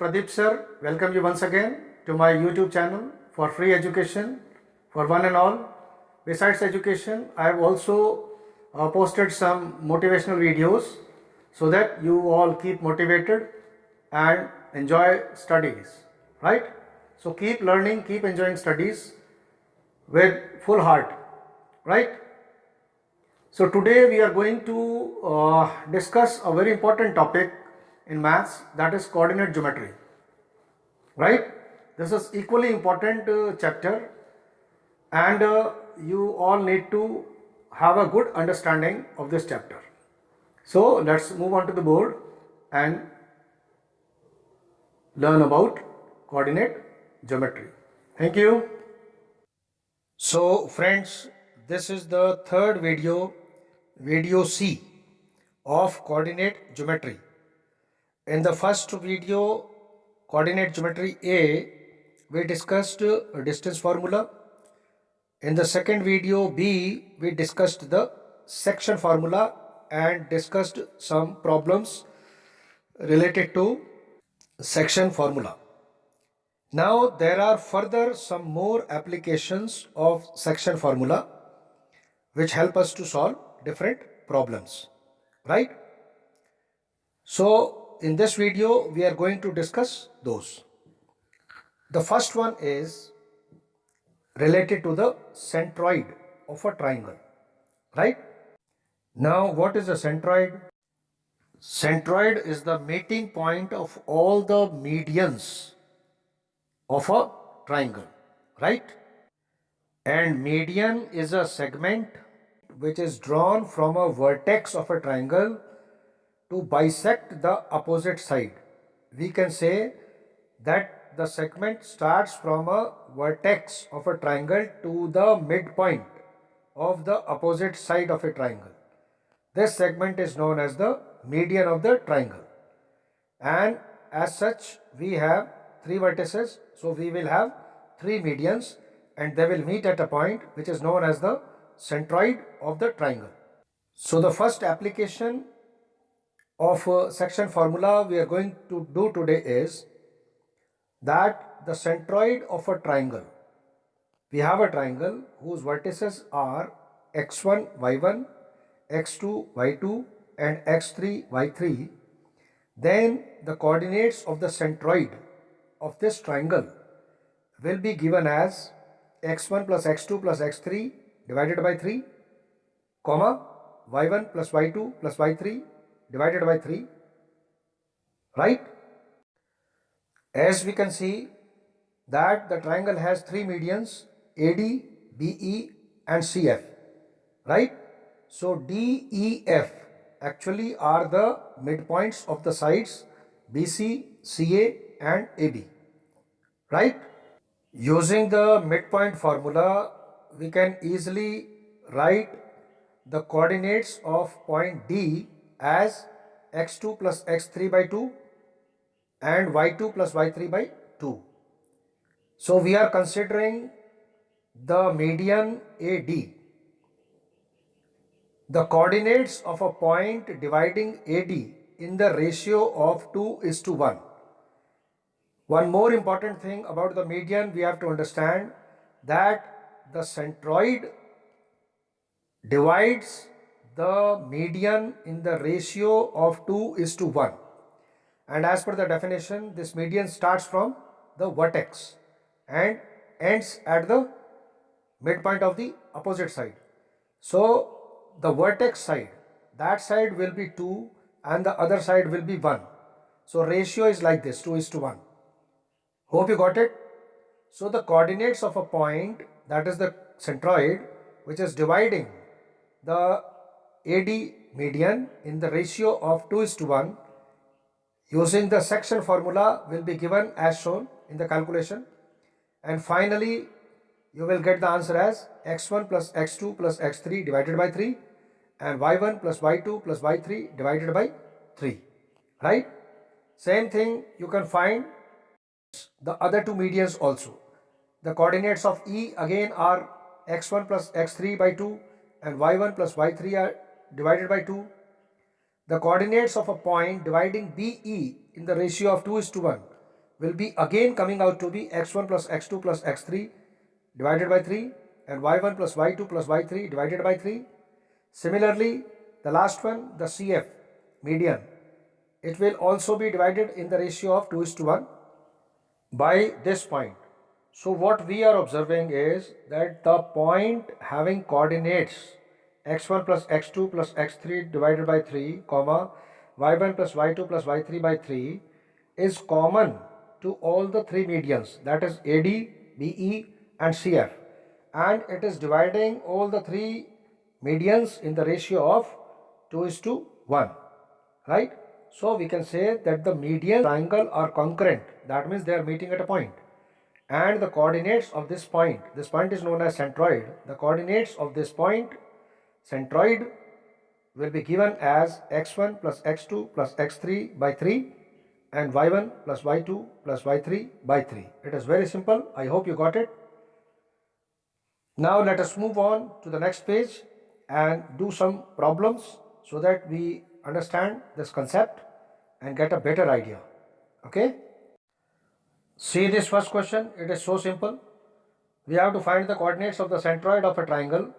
Pradeep sir. Welcome you once again to my YouTube channel for free education for one and all. Besides education, I have also posted some motivational videos so that you all keep motivated and enjoy studies, right? So keep learning, keep enjoying studies with full heart, right? So today we are going to discuss a very important topic in maths, that is coordinate geometry, right? This is equally important chapter, and you all need to have a good understanding of this chapter. So let's move on to the board and learn about coordinate geometry. Thank you. So friends, this is the third video C of coordinate geometry. In the first video, coordinate geometry A, we discussed distance formula. In the second video B, we discussed the section formula and discussed some problems related to section formula. Now there are further some more applications of section formula which help us to solve different problems, right? So in this video we are going to discuss those. The first one is related to the centroid of a triangle, right? Now what is a centroid? Centroid is the meeting point of all the medians of a triangle, right? And median is a segment which is drawn from a vertex of a triangle to bisect the opposite side. We can say that the segment starts from a vertex of a triangle to the midpoint of the opposite side of a triangle. This segment is known as the median of the triangle, and as such we have three vertices, so we will have three medians and they will meet at a point which is known as the centroid of the triangle. So the first application of section formula we are going to do today is that the centroid of a triangle. We have a triangle whose vertices are x1, y1, x2, y2 and x3, y3. Then the coordinates of the centroid of this triangle will be given as x1 plus x2 plus x3 divided by 3, comma y1 plus y2 plus y3 divided by 3, right? As we can see that the triangle has three medians AD, BE and CF, right? So DEF actually are the midpoints of the sides BC, CA and AB, right? Using the midpoint formula, we can easily write the coordinates of point D as x2 plus x3 by 2 and y2 plus y3 by 2. So we are considering the median AD. The coordinates of a point dividing AD in the ratio of 2:1. One more important thing about the median we have to understand that the centroid divides the median in the ratio of 2:1, and as per the definition this median starts from the vertex and ends at the midpoint of the opposite side. So the vertex side, that side will be 2 and the other side will be 1. So ratio is like this, 2:1. Hope you got it. So the coordinates of a point, that is the centroid, which is dividing the AD median in the ratio of 2:1, using the section formula will be given as shown in the calculation, and finally you will get the answer as x1 plus x2 plus x3 divided by 3 and y1 plus y2 plus y3 divided by 3, right? Same thing you can find the other two medians also. The coordinates of E again are x1 plus x3 by 2 and y1 plus y3 are divided by 2. The coordinates of a point dividing BE in the ratio of 2:1 will be again coming out to be x1 plus x2 plus x3 divided by 3 and y1 plus y2 plus y3 divided by 3. Similarly, the last one, the CF, median, it will also be divided in the ratio of 2:1 by this point. So what we are observing is that the point having coordinates x1 plus x2 plus x3 divided by 3, comma, y1 plus y2 plus y3 by 3 is common to all the three medians, that is AD, BE and CF, and it is dividing all the three medians in the ratio of 2:1, right? So we can say that the median triangle are concurrent, that means they are meeting at a point, and the coordinates of this point is known as centroid. The coordinates of this point, centroid, will be given as x1 plus x2 plus x3 by 3 and y1 plus y2 plus y3 by 3. It is very simple. I hope you got it. Now let us move on to the next page and do some problems so that we understand this concept and get a better idea. Okay? See this first question. It is so simple. We have to find the coordinates of the centroid of a triangle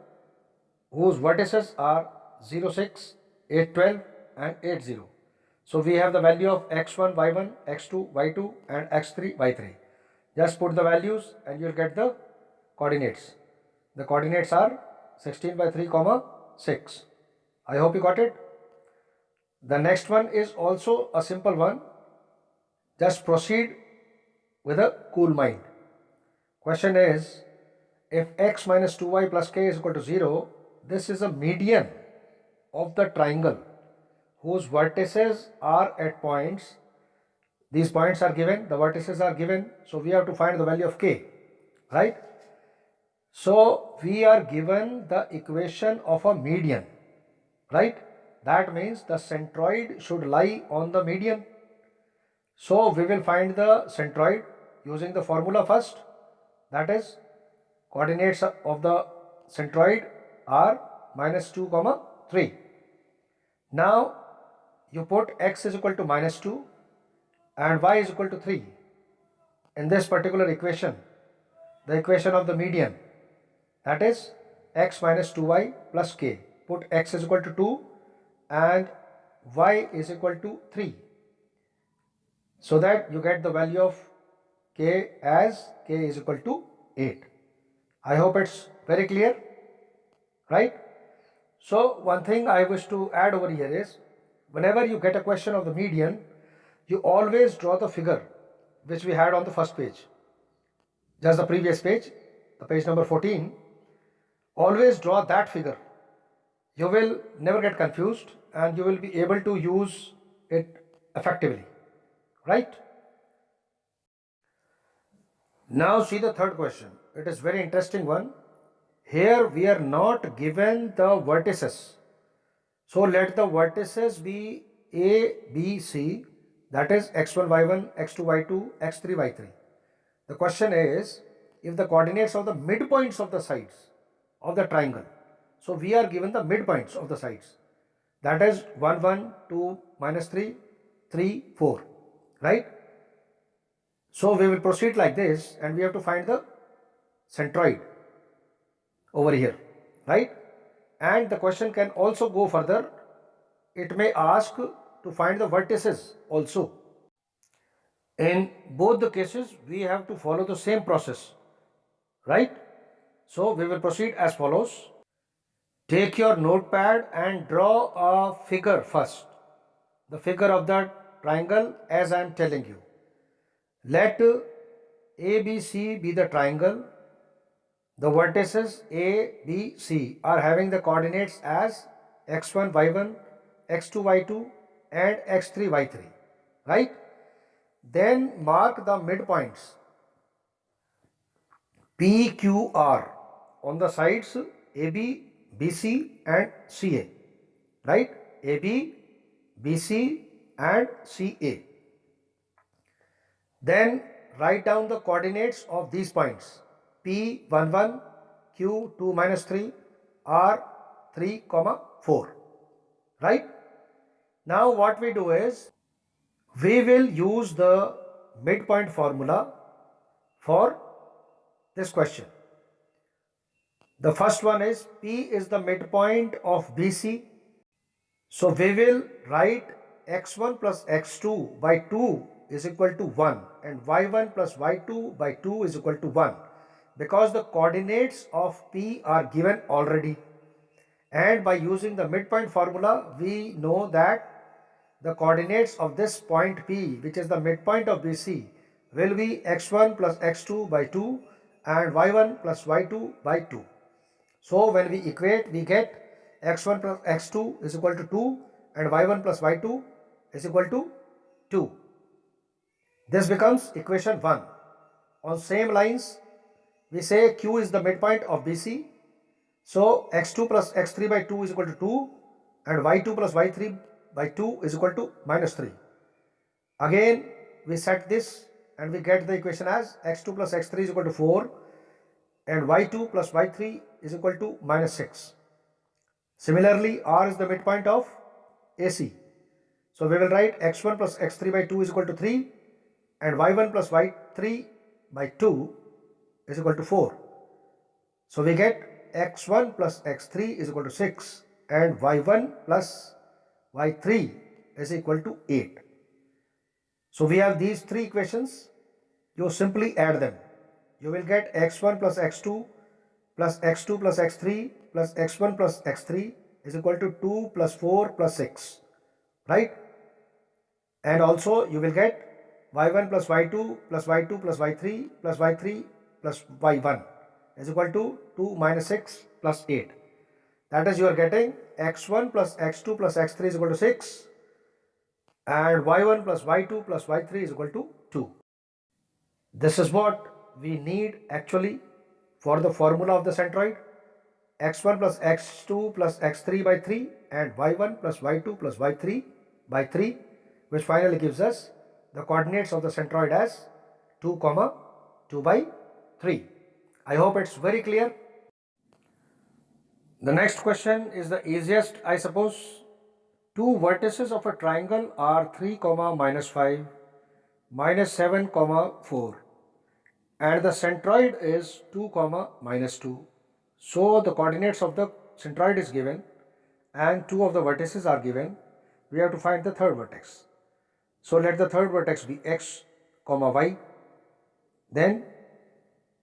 whose vertices are 0, 6, 8, 12 and 8, 0. So we have the value of x1, y1, x2, y2 and x3, y3. Just put the values and you will get the coordinates. The coordinates are 16 by 3, 6. I hope you got it. The next one is also a simple one. Just proceed with a cool mind. Question is, if x minus 2y plus k is equal to 0, this is a median of the triangle whose vertices are at points. These points are given, the vertices are given, so we have to find the value of k, right? So we are given the equation of a median, right? That means the centroid should lie on the median. So we will find the centroid using the formula first, that is coordinates of the centroid are minus 2, 3. Now you put x is equal to minus 2 and y is equal to 3 in this particular equation, the equation of the median, that is x minus 2y plus k. Put x is equal to 2 and y is equal to 3, so that you get the value of k as k is equal to 8. I hope it's very clear, right? So one thing I wish to add over here is, whenever you get a question of the median, you always draw the figure which we had on the first page, just the previous page, the page number 14. Always draw that figure. You will never get confused and you will be able to use it effectively, right? Now see the third question. It is very interesting one. Here we are not given the vertices. So let the vertices be A, B, C, that is x1, y1, x2, y2, x3, y3. The question is, if the coordinates of the midpoints of the sides of the triangle. So we are given the midpoints of the sides, that is 1, 1, 2, minus 3, 3, 4, right? So we will proceed like this and we have to find the centroid over here, right? And the question can also go further. It may ask to find the vertices also. In both the cases, we have to follow the same process, right? So we will proceed as follows. Take your notepad and draw a figure first. The figure of the triangle as I am telling you. Let ABC be the triangle. The vertices A, B, C are having the coordinates as x1, y1, x2, y2 and x3, y3, right? Then mark the midpoints P, Q, R on the sides AB, BC and CA, right? AB, BC and CA. Then write down the coordinates of these points P11, Q2 minus 3, R3, 4, right? Now what we do is, we will use the midpoint formula for this question. The first one is P is the midpoint of BC. So we will write x1 plus x2 by 2 is equal to 1 and y1 plus y2 by 2 is equal to 1 because the coordinates of P are given already. And by using the midpoint formula, we know that the coordinates of this point P, which is the midpoint of BC, will be x1 plus x2 by 2 and y1 plus y2 by 2. So when we equate, we get x1 plus x2 is equal to 2 and y1 plus y2 is equal to 2. This becomes equation 1. On same lines, we say Q is the midpoint of BC. So x2 plus x3 by 2 is equal to 2 and y2 plus y3 by 2 is equal to minus 3. Again, we set this and we get the equation as x2 plus x3 is equal to 4 and y2 plus y3 is equal to minus 6. Similarly, R is the midpoint of AC. So we will write x1 plus x3 by 2 is equal to 3 and y1 plus y3 by 2 is equal to 4. So we get x1 plus x3 is equal to 6 and y1 plus y3 is equal to 8. So we have these three equations. You simply add them. You will get x1 plus x2 plus x2 plus x3 plus x1 plus x3 is equal to 2 plus 4 plus 6, right? And also you will get y1 plus y2 plus y2 plus y3 plus y3 plus y1 is equal to 2 minus 6 plus 8. That is, you are getting x1 plus x2 plus x3 is equal to 6 and y1 plus y2 plus y3 is equal to 2. This is what we need actually for the formula of the centroid. X1 plus x2 plus x3 by 3 and y1 plus y2 plus y3 by 3, which finally gives us the coordinates of the centroid as 2, 2 by 3. I hope it's very clear. The next question is the easiest, I suppose. Two vertices of a triangle are 3, minus 5, minus 7, 4 and the centroid is 2, minus 2. So the coordinates of the centroid is given and two of the vertices are given. We have to find the third vertex. So let the third vertex be x, y. Then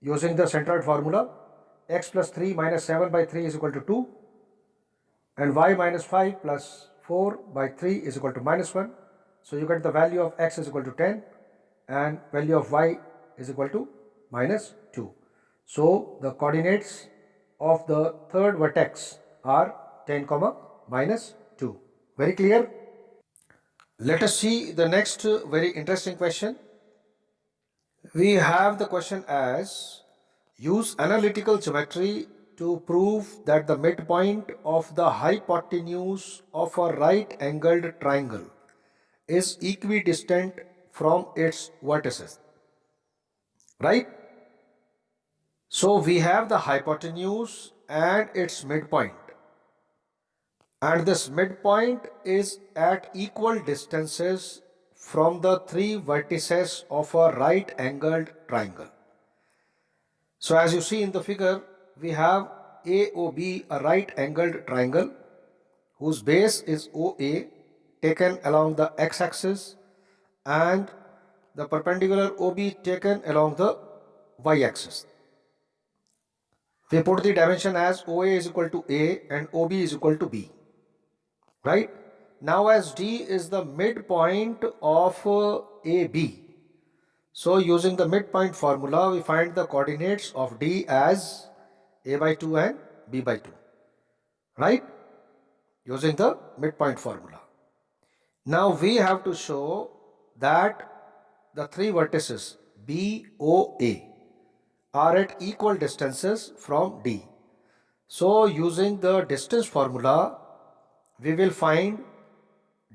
using the centroid formula, x plus 3 minus 7 by 3 is equal to 2 and y minus 5 plus 4 by 3 is equal to minus 1. So you get the value of x is equal to 10 and value of y is equal to minus 2. So the coordinates of the third vertex are 10, minus 2. Very clear? Let us see the next very interesting question. We have the question as use analytical geometry to prove that the midpoint of the hypotenuse of a right angled triangle is equidistant from its vertices, right? So we have the hypotenuse and its midpoint, and this midpoint is at equal distances from the three vertices of a right angled triangle. So as you see in the figure, we have AOB, a right angled triangle whose base is OA taken along the x-axis and the perpendicular OB taken along the y-axis. We put the dimension as OA is equal to A and OB is equal to B, right? Now as D is the midpoint of AB, so using the midpoint formula, we find the coordinates of D as A by 2 and B by 2, right? Using the midpoint formula. Now we have to show that the three vertices BOA are at equal distances from D. So using the distance formula, we will find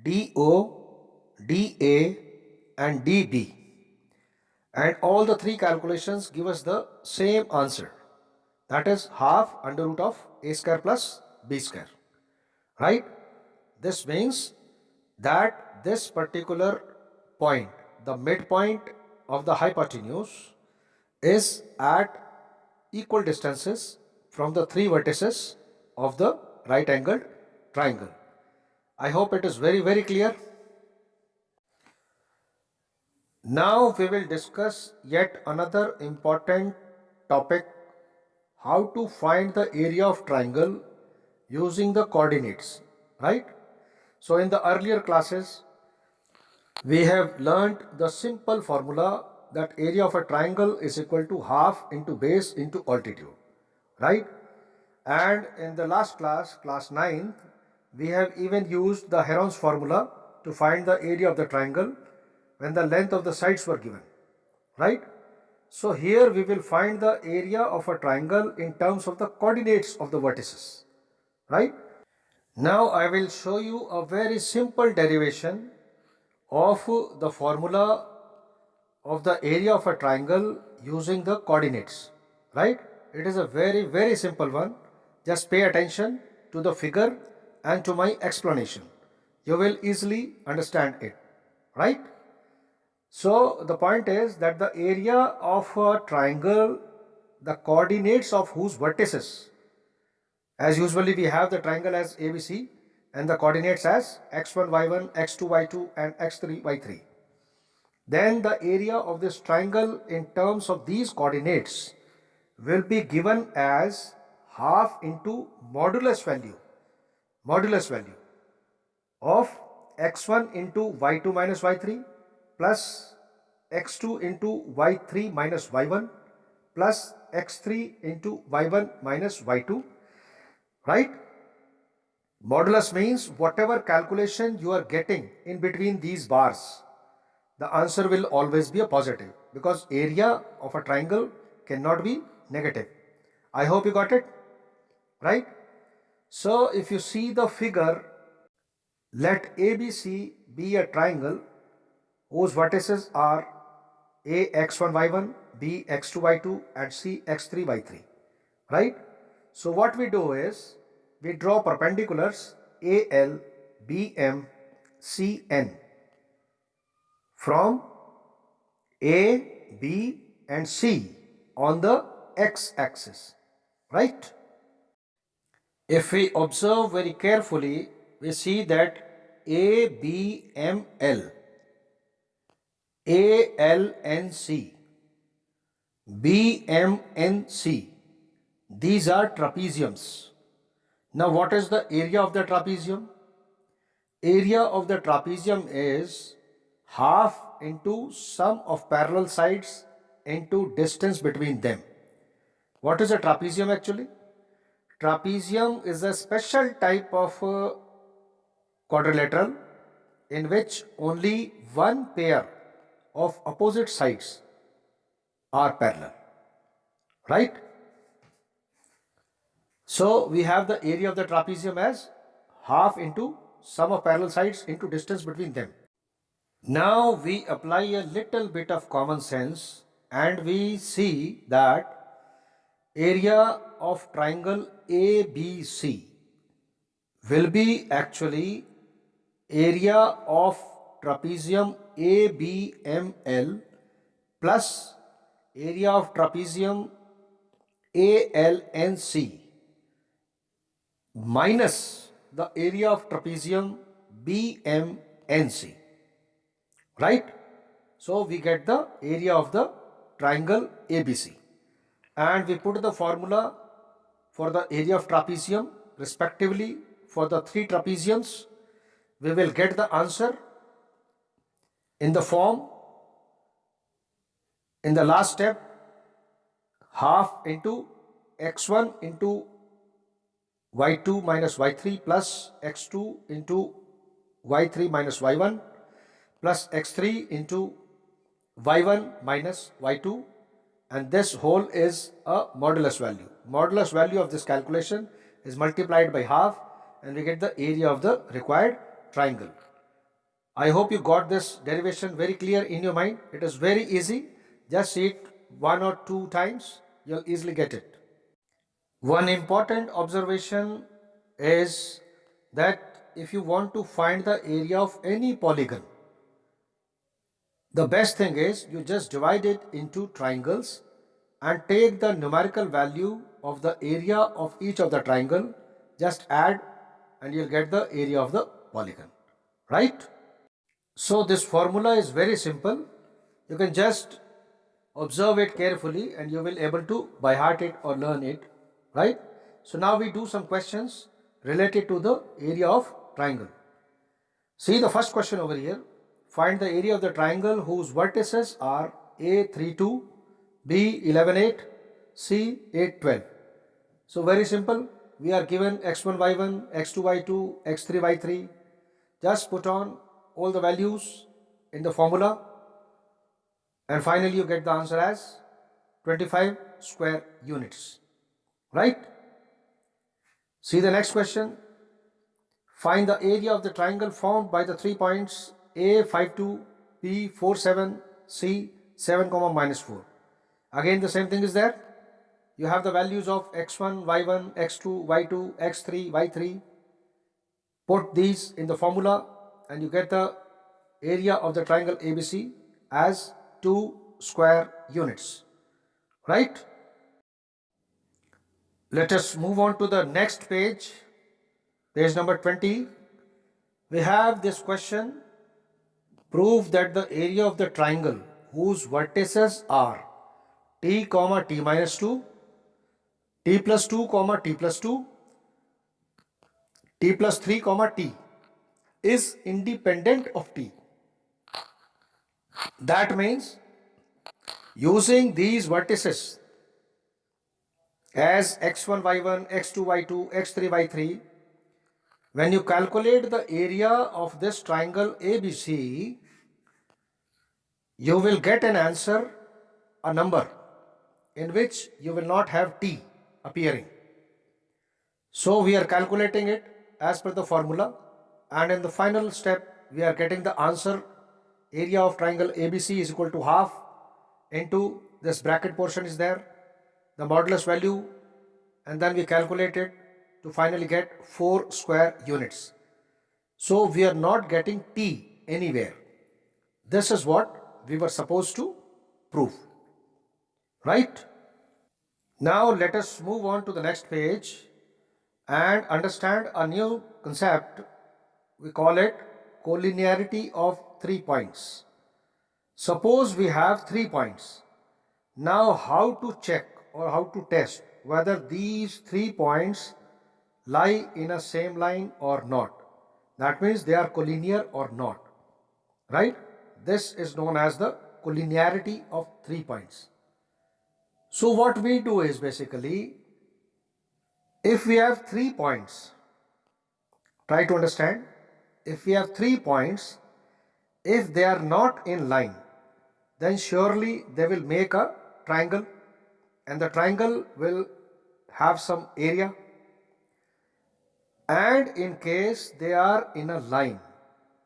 DO, DA and DB. And all the three calculations give us the same answer. That is half under root of A square plus B square, right? This means that this particular point, the midpoint of the hypotenuse is at equal distances from the three vertices of the right angled triangle. I hope it is very clear. Now we will discuss yet another important topic, how to find the area of triangle using the coordinates, right? So in the earlier classes, we have learnt the simple formula that area of a triangle is equal to half into base into altitude, right? And in the last class, class 9th, we have even used the Heron's formula to find the area of the triangle when the length of the sides were given, right? So here we will find the area of a triangle in terms of the coordinates of the vertices, right? Now I will show you a very simple derivation of the formula of the area of a triangle using the coordinates, right? It is a very simple one. Just pay attention to the figure and to my explanation. You will easily understand it, right? So the point is that the area of a triangle, the coordinates of whose vertices, as usually we have the triangle as ABC and the coordinates as x1, y1, x2, y2 and x3, y3. Then the area of this triangle in terms of these coordinates will be given as half into modulus value of x1 into y2 minus y3 plus x2 into y3 minus y1 plus x3 into y1 minus y2, right? Modulus means whatever calculation you are getting in between these bars, the answer will always be a positive because area of a triangle cannot be negative. I hope you got it, right? So if you see the figure, let ABC be a triangle whose vertices are A x1 y1, B x2 y2 and C x3 y3, right? So what we do is we draw perpendiculars AL, BM, CN from A, B and C on the x-axis, right? If we observe very carefully, we see that ABML, ALNC, BMNC, these are trapeziums. Now what is the area of the trapezium? Area of the trapezium is half into sum of parallel sides into distance between them. What is a trapezium actually? Trapezium is a special type of quadrilateral in which only one pair of opposite sides are parallel, right? So we have the area of the trapezium as half into sum of parallel sides into distance between them. Now we apply a little bit of common sense and we see that area of triangle ABC will be actually area of trapezium ABML plus area of trapezium ALNC minus the area of trapezium BMNC, right? So we get the area of the triangle ABC and we put the formula for the area of trapezium respectively for the three trapeziums. We will get the answer in the form, in the last step, half into x1 into y2 minus y3 plus x2 into y3 minus y1 plus x3 into y1 minus y2, and this whole is a modulus value. Modulus value of this calculation is multiplied by half and we get the area of the required triangle. I hope you got this derivation very clear in your mind. It is very easy. Just see it one or two times. You'll easily get it. One important observation is that if you want to find the area of any polygon, the best thing is you just divide it into triangles and take the numerical value of the area of each of the triangle, just add and you'll get the area of the polygon, right? So this formula is very simple. You can just observe it carefully and you will able to by heart it or learn it, right? So now we do some questions related to the area of triangle. See the first question over here. Find the area of the triangle whose vertices are A 3 2, B 11 8, C 8 12. So very simple. We are given x1 y1, x2 y2, x3 y3. Just put on all the values in the formula and finally you get the answer as 25 square units, right? See the next question. Find the area of the triangle formed by the 3 points A 5 2, B 4 7, C 7 comma minus 4. Again the same thing is there. You have the values of x1, y1, x2, y2, x3, y3. Put these in the formula and you get the area of the triangle ABC as 2 square units, right? Let us move on to the next page, page number 20. We have this question. Prove that the area of the triangle whose vertices are t comma t minus 2, t plus 2 comma t plus 2, t plus 3 comma t is independent of t. That means using these vertices as x1 y1, x2 y2, x3 y3, when you calculate the area of this triangle ABC, you will get an answer, a number in which you will not have t appearing. So we are calculating it as per the formula, and in the final step we are getting the answer. Area of triangle ABC is equal to half into this bracket portion is there, the modulus value, and then we calculate it to finally get 4 square units. So we are not getting t anywhere. This is what we were supposed to prove, right? Now let us move on to the next page and understand a new concept. We call it collinearity of 3 points. Suppose we have 3 points. Now how to check or how to test whether these 3 points lie in a same line or not. That means they are collinear or not, right? This is known as the collinearity of 3 points. So what we do is basically, if we have 3 points, try to understand, if we have 3 points, if they are not in line, then surely they will make a triangle and the triangle will have some area. And in case they are in a line,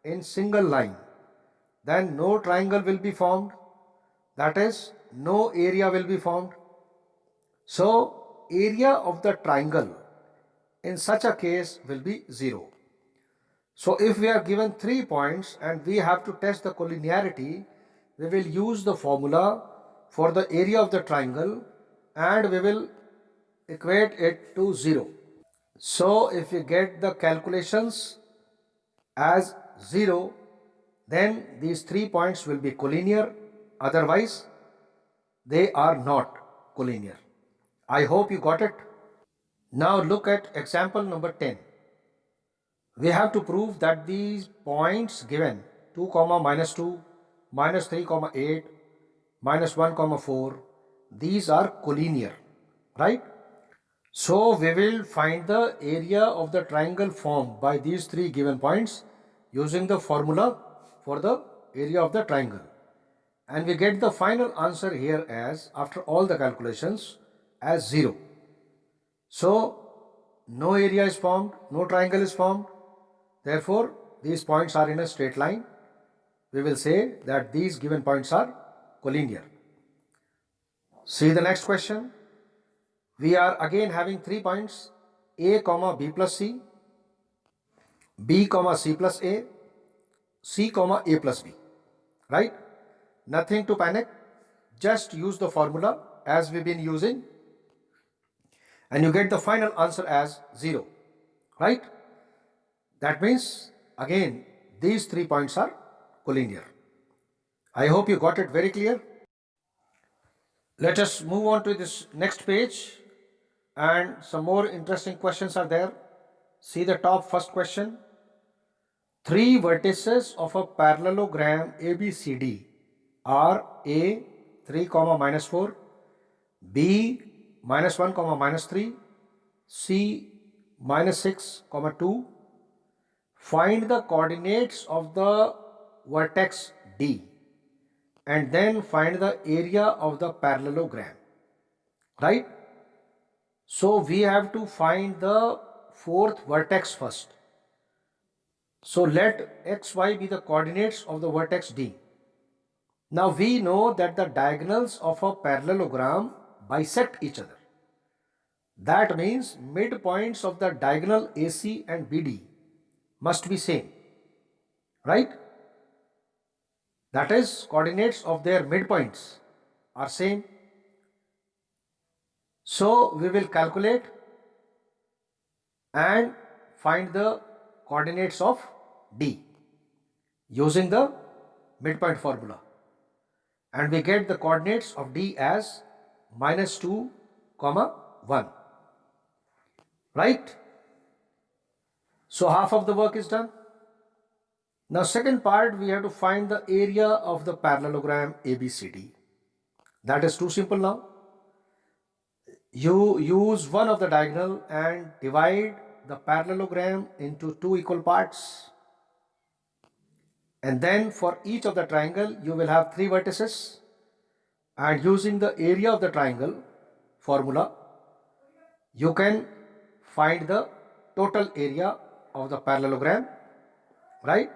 in single line, then no triangle will be formed, that is no area will be formed. So area of the triangle in such a case will be 0. So if we are given 3 points and we have to test the collinearity, we will use the formula for the area of the triangle and we will equate it to 0. So if we get the calculations as 0, then these 3 points will be collinear, otherwise they are not collinear. I hope you got it. Now look at example number 10. We have to prove that these points given 2 comma minus 2, minus 3 comma 8, minus 1 comma 4, these are collinear, right? So we will find the area of the triangle formed by these 3 given points using the formula for the area of the triangle. And we get the final answer here as, after all the calculations, as 0. So no area is formed, no triangle is formed. Therefore, these points are in a straight line. We will say that these given points are collinear. See the next question. We are again having 3 points, A comma B plus C, B comma C plus A, C comma A plus B, right? Nothing to panic. Just use the formula as we've been using and you get the final answer as 0, right? That means again these 3 points are collinear. I hope you got it very clear. Let us move on to this next page and some more interesting questions are there. See the top first question. Three vertices of a parallelogram ABCD are A 3, minus 4, B minus 1, minus 3, C minus 6, 2. Find the coordinates of the vertex D and then find the area of the parallelogram, right? So we have to find the fourth vertex first. So let xy be the coordinates of the vertex D. Now we know that the diagonals of a parallelogram bisect each other. That means midpoints of the diagonal AC and BD must be same, right? That is, coordinates of their midpoints are same. So we will calculate and find the coordinates of D using the midpoint formula. And we get the coordinates of D as minus 2, 1. Right? So half of the work is done. Now second part, we have to find the area of the parallelogram ABCD. That is too simple now. You use one of the diagonal and divide the parallelogram into two equal parts. And then for each of the triangle, you will have three vertices. And using the area of the triangle formula, you can find the total area of the parallelogram, right?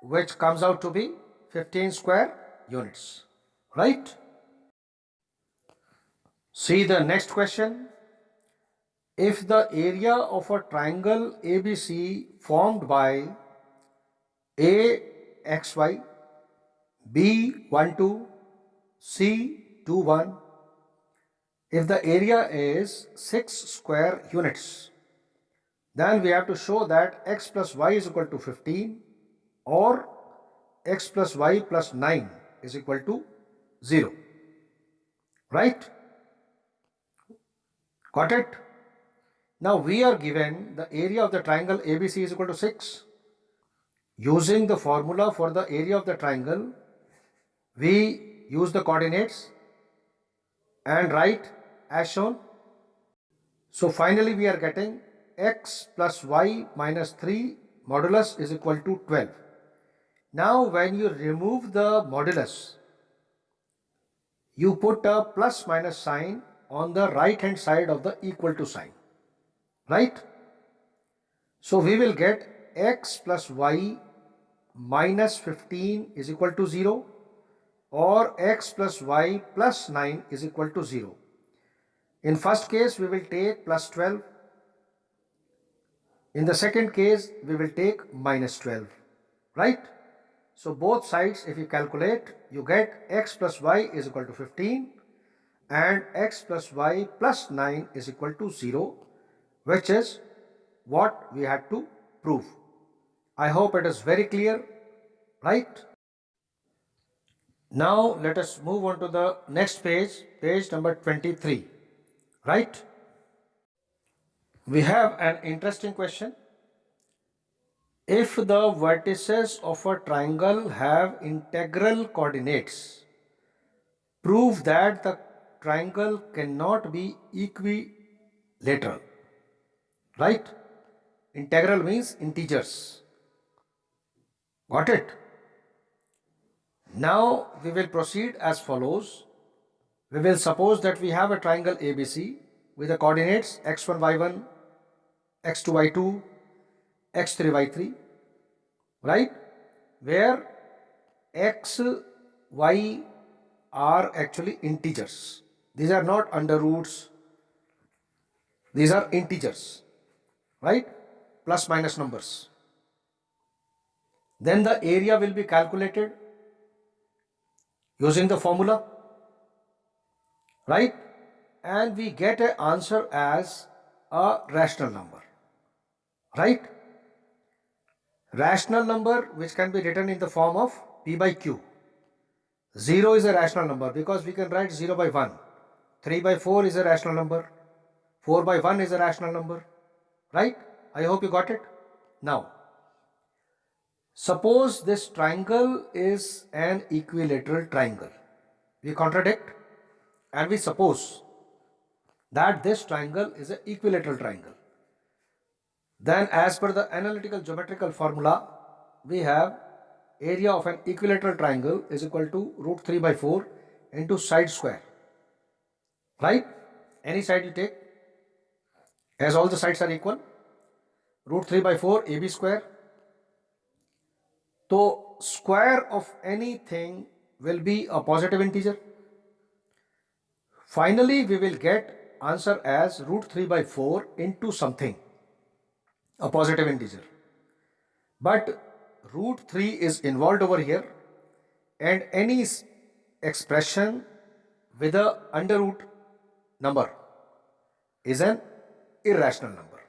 Which comes out to be 15 square units, right? See the next question. If the area of a triangle ABC formed by A xy, B 1 2, C 2 1, if the area is 6 square units, then we have to show that x plus y is equal to 15 or x plus y plus 9 is equal to 0, right? Got it? Now we are given the area of the triangle ABC is equal to 6. Using the formula for the area of the triangle, we use the coordinates and write as shown. So finally we are getting x plus y minus 3 modulus is equal to 12. Now when you remove the modulus, you put a plus minus sign on the right hand side of the equal to sign, right? So we will get x plus y minus 15 is equal to 0 or x plus y plus 9 is equal to 0. In first case, we will take plus 12. In the second case, we will take minus 12, right? So both sides, if you calculate, you get x plus y is equal to 15 and x plus y plus 9 is equal to 0, which is what we had to prove. I hope it is very clear, right? Now let us move on to the next page, page number 23, right? We have an interesting question. If the vertices of a triangle have integral coordinates, prove that the triangle cannot be equilateral, right? Integral means integers. Got it? Now we will proceed as follows. We will suppose that we have a triangle ABC with the coordinates x1, y1, x2, y2, x3, y3, right? Where x, y are actually integers. These are not under roots. These are integers, right? Plus minus numbers. Then the area will be calculated using the formula, right? And we get an answer as a rational number, right? Rational number which can be written in the form of P by Q. 0 is a rational number because we can write 0 by 1. 3 by 4 is a rational number. 4 by 1 is a rational number, right? I hope you got it. Now, suppose this triangle is an equilateral triangle. We contradict and we suppose that this triangle is an equilateral triangle. Then as per the analytical geometrical formula, we have area of an equilateral triangle is equal to root 3 by 4 into side square, right? Any side you take, as all the sides are equal, root 3 by 4 AB square. So square of anything will be a positive integer. Finally, we will get answer as root 3 by 4 into something, a positive integer. But root 3 is involved over here, and any expression with a under root number is an irrational number,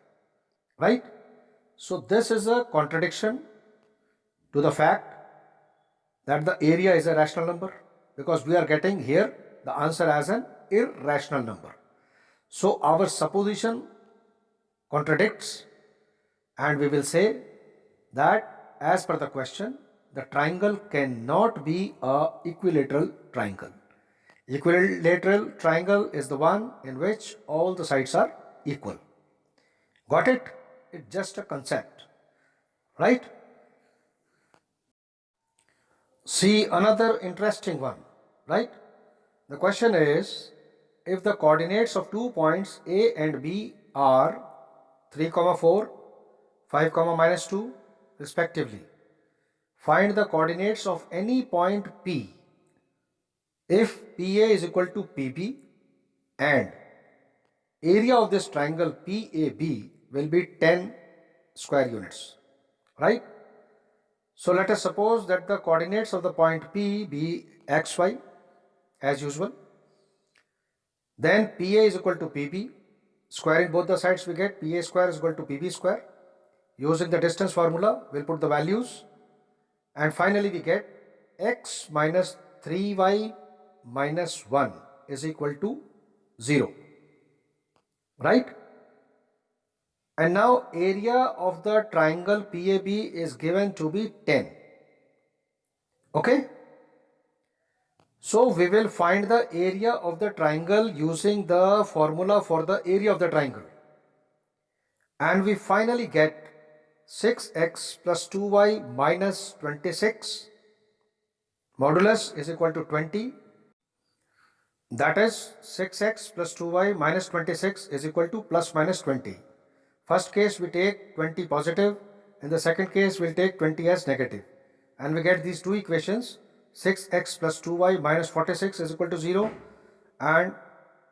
right? So this is a contradiction to the fact that the area is a rational number, because we are getting here the answer as an irrational number. So our supposition contradicts, and we will say that as per the question, the triangle cannot be a equilateral triangle. Equilateral triangle is the one in which all the sides are equal. Got it? It's just a concept, right? See another interesting one, right? The question is, if the coordinates of 2 points A and B are 3, 4, 5, -2 respectively, find the coordinates of any point P if PA is equal to PB and area of this triangle PAB will be 10 square units, right? So let us suppose that the coordinates of the point P be xy as usual. Then PA is equal to PB. Squaring both the sides, we get PA square is equal to PB square. Using the distance formula, we'll put the values. And finally, we get x minus 3y minus 1 is equal to 0. Right? And now area of the triangle PAB is given to be 10. Okay? So we will find the area of the triangle using the formula for the area of the triangle. And we finally get 6x plus 2y minus 26 modulus is equal to 20. That is 6x plus 2y minus 26 is equal to plus minus 20. First case we take 20 positive, in the second case we'll take 20 as negative. And we get these two equations, 6x plus 2y minus 46 is equal to 0, and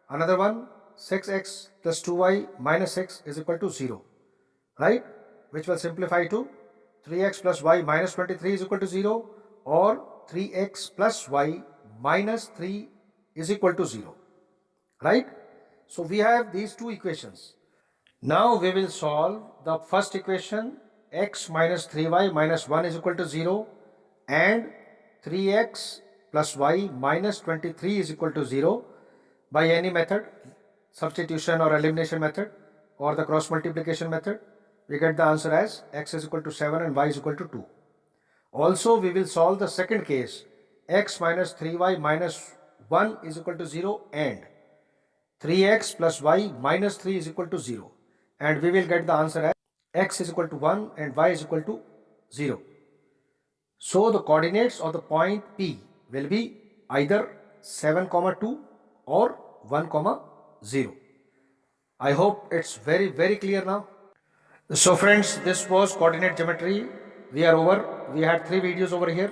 another one 6x plus 2y minus 6 is equal to 0, right? Which will simplify to 3x plus y minus 23 is equal to 0, or 3x plus y minus 3 is equal to 0, right? So we have these two equations. Now we will solve the first equation, x minus 3y minus 1 is equal to 0 and 3x plus y minus 23 is equal to 0 by any method, substitution or elimination method or the cross multiplication method. We get the answer as x is equal to 7 and y is equal to 2. Also we will solve the second case, x minus 3y minus 1 is equal to 0 and 3x plus y minus 3 is equal to 0. And we will get the answer as x is equal to 1 and y is equal to 0. So the coordinates of the point P will be either 7, 2 or 1, 0. I hope it's very, very clear now. So friends, this was coordinate geometry. We are over. We had 3 videos over here.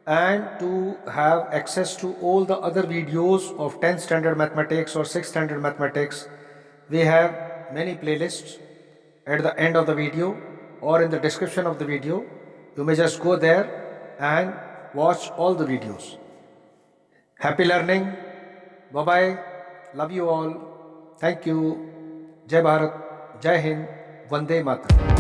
And to have access to all the other videos of 10th standard mathematics or 6th standard mathematics, we have many playlists at the end of the video or in the description of the video. You may just go there and watch all the videos. Happy learning. Bye bye. Love you all. Thank you. Jai Bharat. Jai Hind. Vande Mataram.